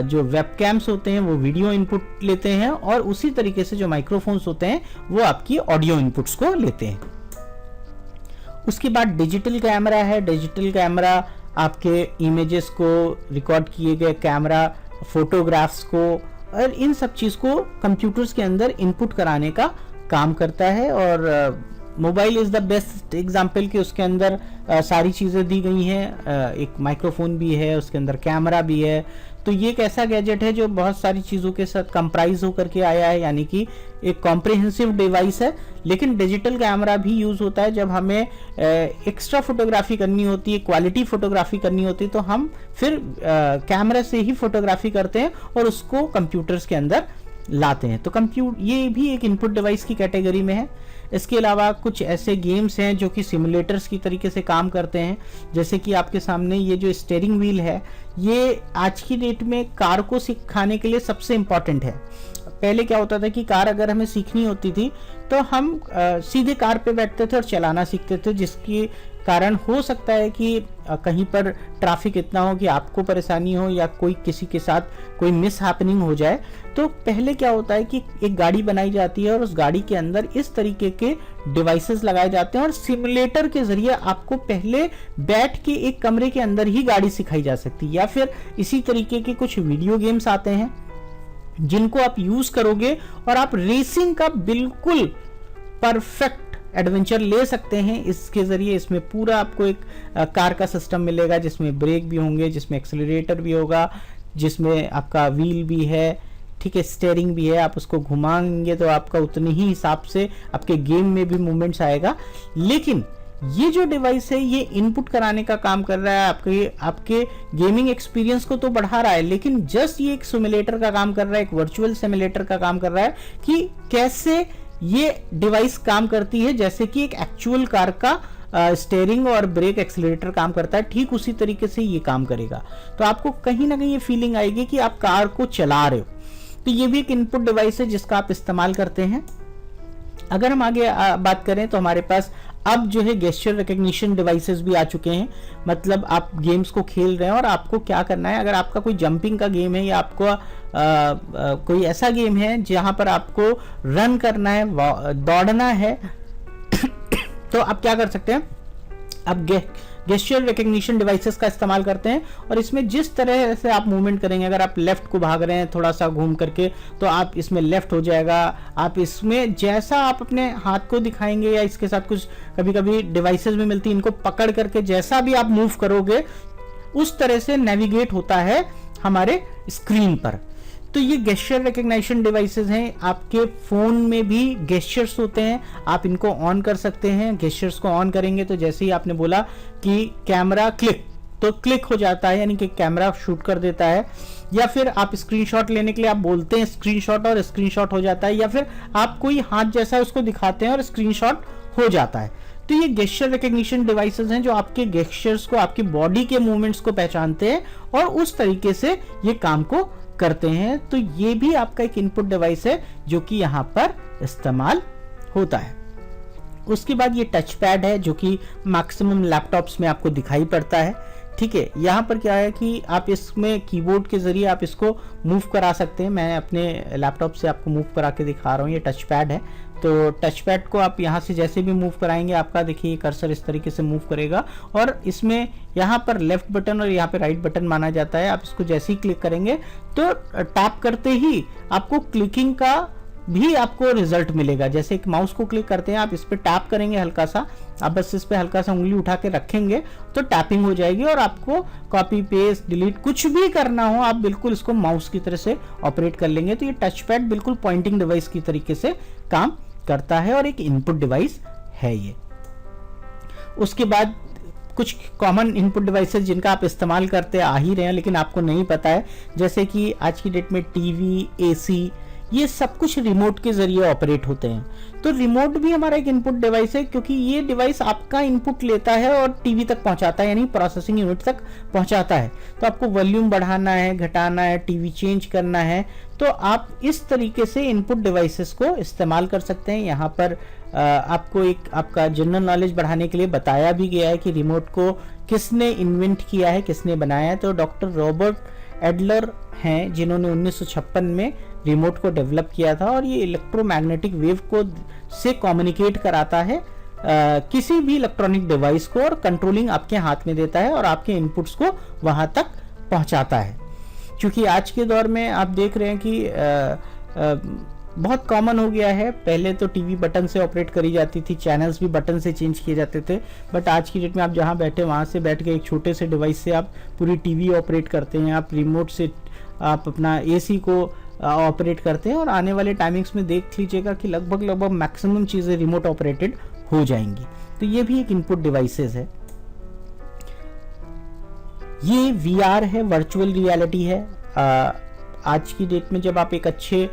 जो वेबकैम्स होते हैं वो वीडियो इनपुट लेते हैं और उसी तरीके से जो माइक्रोफोन्स होते हैं वो आपकी ऑडियो इनपुट्स को लेते हैं। उसके बाद डिजिटल कैमरा है। डिजिटल कैमरा आपके इमेजेस को, रिकॉर्ड किए गए कैमरा फोटोग्राफ्स को और इन सब चीज़ को कंप्यूटर्स के अंदर इनपुट कराने का काम करता है। और mobile is the best example कि उसके अंदर सारी चीज़ें दी गई हैं, एक माइक्रोफोन भी है, उसके अंदर कैमरा भी है। तो ये एक ऐसा गैजेट है जो बहुत सारी चीज़ों के साथ कंप्राइज होकर के आया है, यानी कि एक कॉम्प्रिहेंसिव डिवाइस है। लेकिन डिजिटल कैमरा भी यूज़ होता है जब हमें एक्स्ट्रा फोटोग्राफी करनी होती है, क्वालिटी फोटोग्राफी करनी होती है, तो हम फिर कैमरा से ही फोटोग्राफी करते हैं और उसको कंप्यूटर्स के अंदर लाते हैं। तो ये भी एक इनपुट डिवाइस की कैटेगरी में है। इसके अलावा कुछ ऐसे गेम्स हैं जो कि सिमुलेटर्स की तरीके से काम करते हैं। जैसे कि आपके सामने ये जो स्टीयरिंग व्हील है, ये आज की डेट में कार को सिखाने के लिए सबसे इम्पॉर्टेंट है। पहले क्या होता था कि कार अगर हमें सीखनी होती थी तो हम सीधे कार पे बैठते थे और चलाना सीखते थे, जिसके कारण हो सकता है कि कहीं पर ट्रैफिक इतना हो कि आपको परेशानी हो या कोई किसी के साथ कोई मिस हैपनिंग हो जाए। तो पहले क्या होता है कि एक गाड़ी बनाई जाती है और उस गाड़ी के अंदर इस तरीके के डिवाइसेस लगाए जाते हैं और सिमुलेटर के जरिए आपको पहले बैठ के एक कमरे के अंदर ही गाड़ी सिखाई जा सकती है। या फिर इसी तरीके के कुछ वीडियो गेम्स आते हैं जिनको आप यूज करोगे और आप रेसिंग का बिल्कुल परफेक्ट एडवेंचर ले सकते हैं इसके जरिए। इसमें पूरा आपको एक कार का सिस्टम मिलेगा जिसमें ब्रेक भी होंगे, जिसमें एक्सेलरेटर भी होगा, जिसमें आपका व्हील भी है, ठीक है, स्टीयरिंग भी है। आप उसको घुमाएंगे तो आपका उतने ही हिसाब से आपके गेम में भी मूवमेंट्स आएगा। लेकिन ये जो डिवाइस है ये इनपुट कराने का काम कर रहा है, आपके गेमिंग एक्सपीरियंस को तो बढ़ा रहा है, लेकिन जस्ट ये एक सिमुलेटर का काम कर रहा है, एक वर्चुअल सिमुलेटर का काम कर रहा है कि कैसे ये डिवाइस काम करती है जैसे कि एक एक्चुअल कार का स्टीयरिंग और ब्रेक एक्सीलरेटर काम करता है, ठीक उसी तरीके से ये काम करेगा। तो आपको कहीं ना कहीं ये फीलिंग आएगी कि आप कार को चला रहे हो। तो ये भी एक इनपुट डिवाइस है जिसका आप इस्तेमाल करते हैं। अगर हम आगे बात करें तो हमारे पास अब जो है गेस्चर रिकग्निशन डिवाइसेस भी आ चुके हैं। मतलब आप गेम्स को खेल रहे हैं और आपको क्या करना है, अगर आपका कोई जंपिंग का गेम है या आपको कोई ऐसा गेम है जहां पर आपको रन करना है, दौड़ना है, तो आप क्या कर सकते हैं, अब गेस्चर रिकग्निशन डिवाइसेस का इस्तेमाल करते हैं और इसमें जिस तरह से आप मूवमेंट करेंगे, अगर आप लेफ्ट को भाग रहे हैं थोड़ा सा घूम करके तो आप इसमें लेफ्ट हो जाएगा। आप इसमें जैसा आप अपने हाथ को दिखाएंगे या इसके साथ कुछ कभी कभी डिवाइसेस में मिलती है, इनको पकड़ करके जैसा भी आप मूव करोगे उस तरह से नेविगेट होता है हमारे स्क्रीन पर। तो ये गेस्चर रिकग्निशन डिवाइसेस हैं। आपके फोन में भी गेस्चर्स होते हैं, आप इनको ऑन कर सकते हैं। गेस्चर्स को ऑन करेंगे तो जैसे ही आपने बोला कि कैमरा क्लिक, तो क्लिक हो जाता है, यानी कि कैमरा शूट कर देता है। या फिर आप स्क्रीनशॉट लेने के लिए आप बोलते हैं स्क्रीनशॉट और स्क्रीनशॉट हो जाता है, या फिर आप कोई हाथ जैसा उसको दिखाते हैं और स्क्रीनशॉट हो जाता है। तो ये गेस्चर रिकग्निशन डिवाइसेस हैं जो आपके गेस्चर्स को, आपकी बॉडी के मूवमेंट्स को पहचानते हैं और उस तरीके से ये काम को करते हैं। तो ये भी आपका एक इनपुट डिवाइस है जो कि यहाँ पर इस्तेमाल होता है। उसके बाद ये टच पैड है जो कि मैक्सिमम लैपटॉप्स में आपको दिखाई पड़ता है। ठीक है, यहाँ पर क्या है कि आप इसमें कीबोर्ड के जरिए आप इसको मूव करा सकते हैं। मैं अपने लैपटॉप से आपको मूव करा के दिखा रहा हूँ। ये टच पैड है, तो टच पैड को आप यहाँ से जैसे भी मूव कराएंगे आपका देखिए कर्सर इस तरीके से मूव करेगा और इसमें यहाँ पर लेफ्ट बटन और यहाँ पे राइट बटन माना जाता है। आप इसको जैसे ही क्लिक करेंगे तो टैप करते ही आपको क्लिकिंग का भी आपको रिजल्ट मिलेगा। जैसे एक माउस को क्लिक करते हैं, आप इस पे टैप करेंगे हल्का सा, आप बस इस पे हल्का सा उंगली उठा के रखेंगे तो टैपिंग हो जाएगी और आपको कॉपी पेस्ट डिलीट कुछ भी करना हो आप बिल्कुल इसको माउस की तरह से ऑपरेट कर लेंगे। तो ये टच पैड बिल्कुल पॉइंटिंग डिवाइस की तरीके से काम करता है और एक इनपुट डिवाइस है ये। उसके बाद कुछ कॉमन इनपुट डिवाइसेस जिनका आप इस्तेमाल करते आ ही रहे हैं लेकिन आपको नहीं पता है, जैसे कि आज की डेट में टीवी, एसी, ये सब कुछ रिमोट के जरिए ऑपरेट होते हैं। तो रिमोट भी हमारा एक इनपुट डिवाइस है क्योंकि ये डिवाइस आपका इनपुट लेता है और टीवी तक पहुंचाता है, यानी प्रोसेसिंग यूनिट तक पहुंचाता है। तो आपको वॉल्यूम बढ़ाना है, घटाना है, टीवी चेंज करना है, तो आप इस तरीके से इनपुट डिवाइसेस को इस्तेमाल कर सकते हैं। यहाँ पर आपको एक आपका जनरल नॉलेज बढ़ाने के लिए बताया भी गया है कि रिमोट को किसने इन्वेंट किया है, किसने बनाया है। तो डॉक्टर रॉबर्ट एडलर हैं जिन्होंने 1956 में रिमोट को डेवलप किया था और ये इलेक्ट्रोमैग्नेटिक वेव को से कम्युनिकेट कराता है किसी भी इलेक्ट्रॉनिक डिवाइस को और कंट्रोलिंग आपके हाथ में देता है और आपके इनपुट्स को वहां तक पहुंचाता है। क्योंकि आज के दौर में आप देख रहे हैं कि बहुत कॉमन हो गया है। पहले तो टीवी बटन से ऑपरेट करी जाती थी, चैनल्स भी बटन से चेंज किए जाते थे, बट आज की डेट में आप जहां बैठे वहां से बैठ के एक छोटे से डिवाइस से आप पूरी टीवी ऑपरेट करते हैं, आप रिमोट से आप अपना एसी को ऑपरेट करते हैं और आने वाले टाइमिंग्स में देख लीजिएगा कि लगभग मैक्सिमम चीज़ें रिमोट ऑपरेटेड हो जाएंगी। तो ये भी एक इनपुट डिवाइसेस है। ये VR है, वर्चुअल रियलिटी है। आज की डेट में जब आप एक अच्छे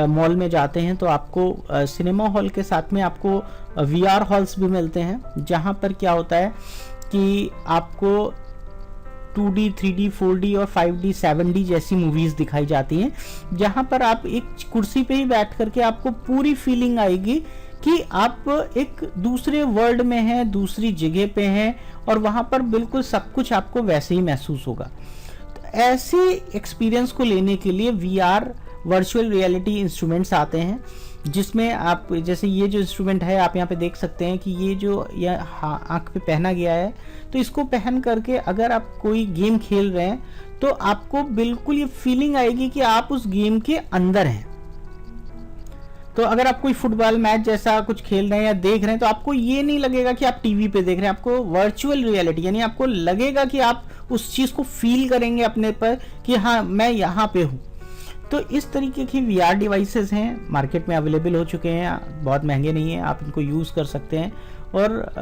मॉल में जाते हैं तो आपको सिनेमा हॉल के साथ में आपको VR हॉल्स भी मिलते हैं, जहां पर क्या होता है कि आपको 2D, 3D, 4D और 5D, 7D जैसी मूवीज दिखाई जाती हैं, जहां पर आप एक कुर्सी पे ही बैठ करके आपको पूरी फीलिंग आएगी कि आप एक दूसरे वर्ल्ड में हैं, दूसरी जगह पे हैं और वहां पर बिल्कुल सब कुछ आपको वैसे ही महसूस होगा। तो ऐसे एक्सपीरियंस को लेने के लिए VR वर्चुअल रियलिटी इंस्ट्रूमेंट्स आते हैं, जिसमें आप जैसे ये जो इंस्ट्रूमेंट है आप यहाँ पे देख सकते हैं कि ये जो आँख पे पहना गया है, तो इसको पहन करके अगर आप कोई गेम खेल रहे हैं तो आपको बिल्कुल ये फीलिंग आएगी कि आप उस गेम के अंदर हैं। तो अगर आप कोई फुटबॉल मैच जैसा कुछ खेल रहे हैं या देख रहे हैं तो आपको ये नहीं लगेगा कि आप टीवी पे देख रहे हैं, आपको वर्चुअल रियलिटी यानी आपको लगेगा कि आप उस चीज़ को फील करेंगे अपने पर कि हाँ मैं यहाँ पे हूँ। तो इस तरीके की VR डिवाइसेस हैं, मार्केट में अवेलेबल हो चुके हैं, बहुत महंगे नहीं हैं, आप इनको यूज़ कर सकते हैं। और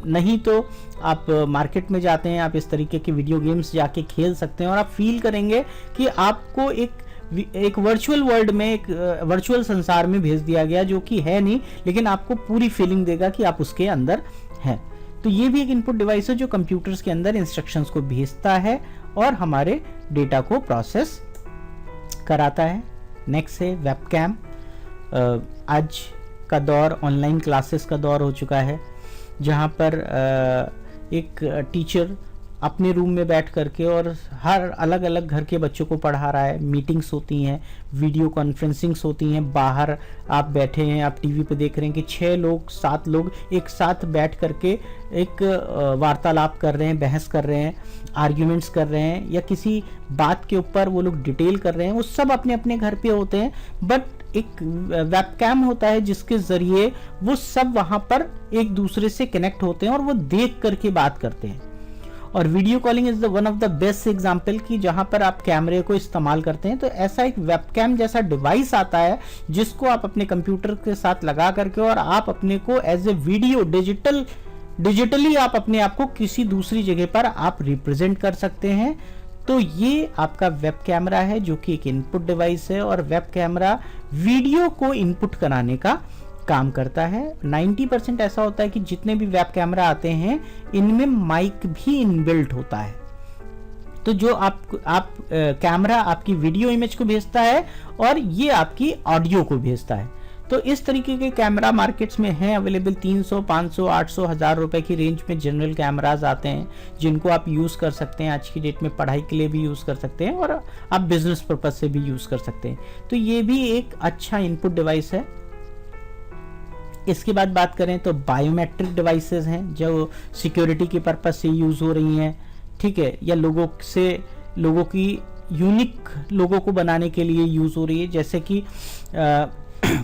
नहीं तो आप मार्केट में जाते हैं, आप इस तरीके के वीडियो गेम्स जाके खेल सकते हैं और आप फील करेंगे कि आपको एक वर्चुअल वर्ल्ड में, एक वर्चुअल संसार में भेज दिया गया, जो कि है नहीं लेकिन आपको पूरी फीलिंग देगा कि आप उसके अंदर हैं। तो ये भी एक इनपुट डिवाइस है जो कंप्यूटर्स के अंदर इंस्ट्रक्शंस को भेजता है और हमारे डेटा को प्रोसेस कराता है। नेक्स्ट है वेबकैम। आज का दौर ऑनलाइन क्लासेस का दौर हो चुका है, जहाँ पर एक टीचर अपने रूम में बैठ करके और हर अलग अलग घर के बच्चों को पढ़ा रहा है। मीटिंग्स होती हैं, वीडियो कॉन्फ्रेंसिंग्स होती हैं, बाहर आप बैठे हैं, आप टीवी पे देख रहे हैं कि 6 लोग 7 लोग एक साथ बैठ करके एक वार्तालाप कर रहे हैं, बहस कर रहे हैं, आर्ग्यूमेंट्स कर रहे हैं, या किसी बात के ऊपर वो लोग डिटेल कर रहे हैं। वो सब अपने अपने घर पे होते हैं, बट एक वेबकैम होता है जिसके जरिए वो सब वहां पर एक दूसरे से कनेक्ट होते हैं और वो देख करके बात करते हैं। और video calling is the one of the best example कि जहां पर आप कैमरे को इस्तेमाल करते हैं। तो ऐसा एक वेबकैम जैसा डिवाइस आता है जिसको आप अपने कंप्यूटर के साथ लगा करके और आप अपने को एज ए वीडियो डिजिटली आप अपने आप को किसी दूसरी जगह पर आप रिप्रेजेंट कर सकते हैं। तो ये आपका वेब कैमरा है जो कि एक इनपुट डिवाइस है, और वेब कैमरा वीडियो को इनपुट कराने का काम करता है। 90% ऐसा होता है कि जितने भी वेब कैमरा आते हैं इनमें माइक भी इनबिल्ट होता है। तो जो आप कैमरा आपकी वीडियो इमेज को भेजता है और ये आपकी ऑडियो को भेजता है। तो इस तरीके के कैमरा मार्केट्स में हैं अवेलेबल। 300, 500, 800, 1000 रुपए की रेंज में जनरल कैमराज आते हैं जिनको आप यूज़ कर सकते हैं। आज की डेट में पढ़ाई के लिए भी यूज़ कर सकते हैं और आप बिजनेस पर्पज से भी यूज़ कर सकते हैं। तो ये भी एक अच्छा इनपुट डिवाइस है। इसके बाद बात करें तो बायोमेट्रिक डिवाइसेस हैं जो सिक्योरिटी के पर्पज से यूज़ हो रही हैं, ठीक है, या लोगों की यूनिक लोगों को बनाने के लिए यूज़ हो रही है। जैसे कि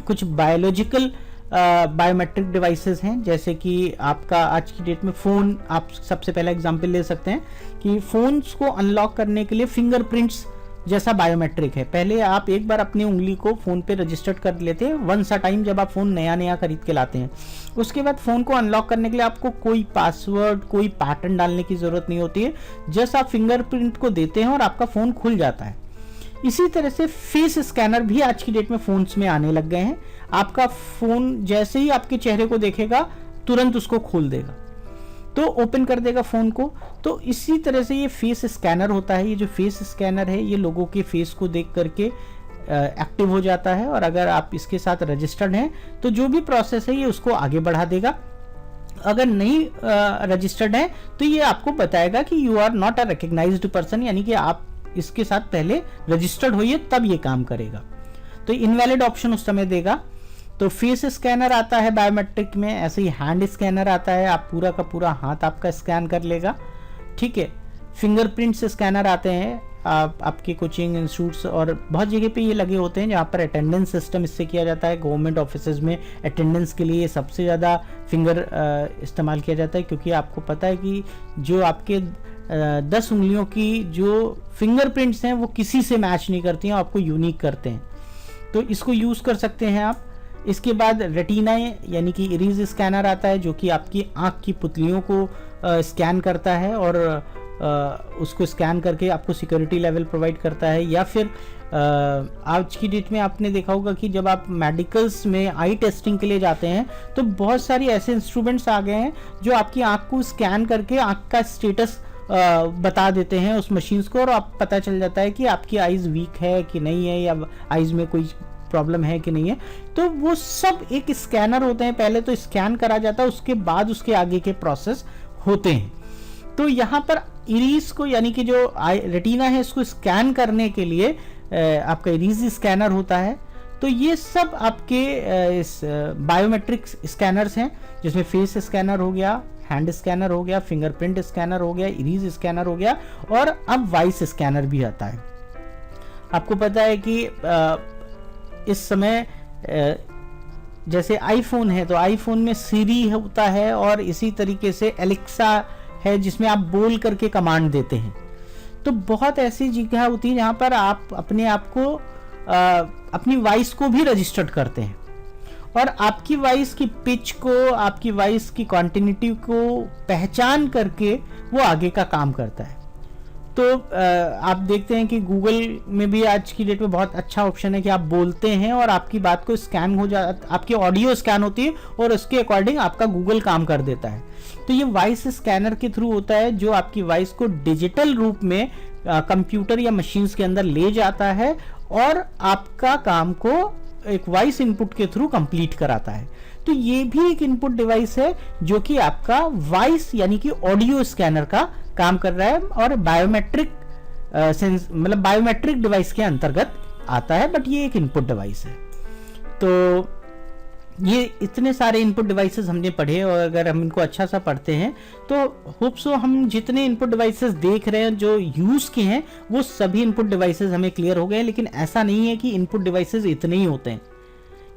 कुछ बायोलॉजिकल बायोमेट्रिक डिवाइसेस हैं, जैसे कि आपका आज की डेट में फ़ोन, आप सबसे पहला एग्जांपल ले सकते हैं कि फ़ोन्स को अनलॉक करने के लिए फिंगरप्रिंट्स जैसा बायोमेट्रिक है। पहले आप एक बार अपनी उंगली को फ़ोन पे रजिस्टर्ड कर लेते हैं वंस अ टाइम, जब आप फ़ोन नया खरीद के लाते हैं। उसके बाद फ़ोन को अनलॉक करने के लिए आपको कोई पासवर्ड, कोई पैटर्न डालने की ज़रूरत नहीं होती है। जस्ट आप फिंगरप्रिंट को देते हैं और आपका फ़ोन खुल जाता है। इसी तरह से फेस स्कैनर भी आज की डेट में फ़ोन्स में आने लग गए हैं। आपका फ़ोन जैसे ही आपके चेहरे को देखेगा तुरंत उसको खोल देगा, तो ओपन कर देगा फ़ोन को। तो इसी तरह से ये फेस स्कैनर होता है। ये जो फेस स्कैनर है ये लोगों के फेस को देख करके एक्टिव हो जाता है, और अगर आप इसके साथ रजिस्टर्ड हैं तो जो भी प्रोसेस है ये उसको आगे बढ़ा देगा। अगर नहीं रजिस्टर्ड है तो ये आपको बताएगा कि you are not a recognised person, यानी कि आप इसके साथ पहले रजिस्टर्ड होइए तब ये काम करेगा। तो इनवैलिड ऑप्शन उस समय देगा। तो फेस स्कैनर आता है बायोमेट्रिक में, ऐसे ही हैंड स्कैनर आता है, आप पूरा का पूरा हाथ आपका स्कैन कर लेगा, ठीक है। फिंगरप्रिंट्स स्कैनर आते हैं, आपके कोचिंग इंस्टीट्यूट्स और बहुत जगह पे ये लगे होते हैं जहाँ पर अटेंडेंस सिस्टम इससे किया जाता है। गवर्नमेंट ऑफिसेज में अटेंडेंस के लिए सबसे ज़्यादा फिंगर इस्तेमाल किया जाता है, क्योंकि आपको पता है कि जो आपके 10 उंगलियों की जो फिंगरप्रिंट्स हैं वो किसी से मैच नहीं करती हैं, आपको यूनिक करते हैं। तो इसको यूज़ कर सकते हैं आप। इसके बाद रेटिना यानी कि इरीज स्कैनर आता है जो कि आपकी आँख की पुतलियों को स्कैन करता है और उसको स्कैन करके आपको सिक्योरिटी लेवल प्रोवाइड करता है। या फिर आज की डेट में आपने देखा होगा कि जब आप मेडिकल्स में आई टेस्टिंग के लिए जाते हैं तो बहुत सारी ऐसे इंस्ट्रूमेंट्स आ गए हैं जो आपकी आँख को स्कैन करके आँख का स्टेटस बता देते हैं उस मशीन्स को, और आप पता चल जाता है कि आपकी आइज़ वीक है कि नहीं है, या आइज़ में कोई प्रॉब्लम है कि नहीं है। तो वो सब एक स्कैनर होते हैं, पहले तो स्कैन करा जाता है, उसके बाद उसके आगे के प्रोसेस होते हैं। तो यहाँ पर इरीज को यानी कि जो रेटिना है इसको स्कैन करने के लिए आपका इरीज स्कैनर होता है। तो ये सब आपके इस बायोमेट्रिक स्कैनर्स हैं, जिसमें फेस स्कैनर हो गया, हैंड स्कैनर हो गया, फिंगरप्रिंट स्कैनर हो गया, इरीज स्कैनर हो गया, और अब वॉइस स्कैनर भी आता है। आपको पता है कि इस समय जैसे आईफोन है तो आईफोन में सीरी होता है, और इसी तरीके से एलेक्सा है जिसमें आप बोल करके कमांड देते हैं। तो बहुत ऐसी जगह होती है जहाँ पर आप अपने आप को अपनी वॉइस को भी रजिस्टर्ड करते हैं, और आपकी वॉइस की पिच को, आपकी वॉइस की कॉन्टिन्यूटी को पहचान करके वो आगे का काम करता है। तो आप देखते हैं कि गूगल में भी आज की डेट में बहुत अच्छा ऑप्शन है कि आप बोलते हैं और आपकी बात को स्कैन हो जाता, आपकी ऑडियो स्कैन होती है और उसके अकॉर्डिंग आपका गूगल काम कर देता है। तो ये वॉइस स्कैनर के थ्रू होता है जो आपकी वॉइस को डिजिटल रूप में कंप्यूटर या मशीन्स के अंदर ले जाता है और आपका काम को एक वॉइस इनपुट के थ्रू कंप्लीट कराता है। तो ये भी एक इनपुट डिवाइस है जो कि आपका वॉइस यानी कि ऑडियो स्कैनर का काम कर रहा है और बायोमेट्रिक मतलब बायोमेट्रिक डिवाइस के अंतर्गत आता है, बट ये एक इनपुट डिवाइस है। तो ये इतने सारे इनपुट डिवाइसेस हमने पढ़े, और अगर हम इनको अच्छा सा पढ़ते हैं तो होप सो हम जितने इनपुट डिवाइसेस देख रहे हैं जो यूज के हैं वो सभी इनपुट डिवाइसेस हमें क्लियर हो गए। लेकिन ऐसा नहीं है कि इनपुट डिवाइसेस इतने ही होते हैं,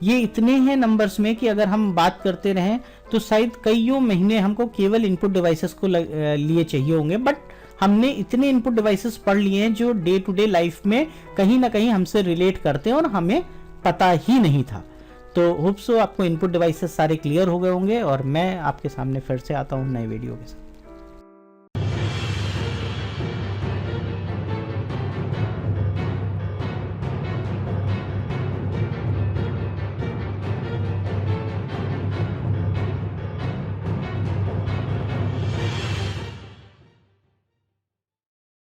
ये इतने हैं नंबर्स में कि अगर हम बात करते रहें तो शायद कईयों महीने हमको केवल इनपुट डिवाइसेस को लिए चाहिए होंगे। बट हमने इतने इनपुट डिवाइसेस पढ़ लिए हैं जो डे टू डे लाइफ में कहीं ना कहीं हमसे रिलेट करते हैं और हमें पता ही नहीं था। तो होप सो आपको इनपुट डिवाइसेस सारे क्लियर हो गए होंगे, और मैं आपके सामने फिर से आता हूँ नए वीडियो के साथ।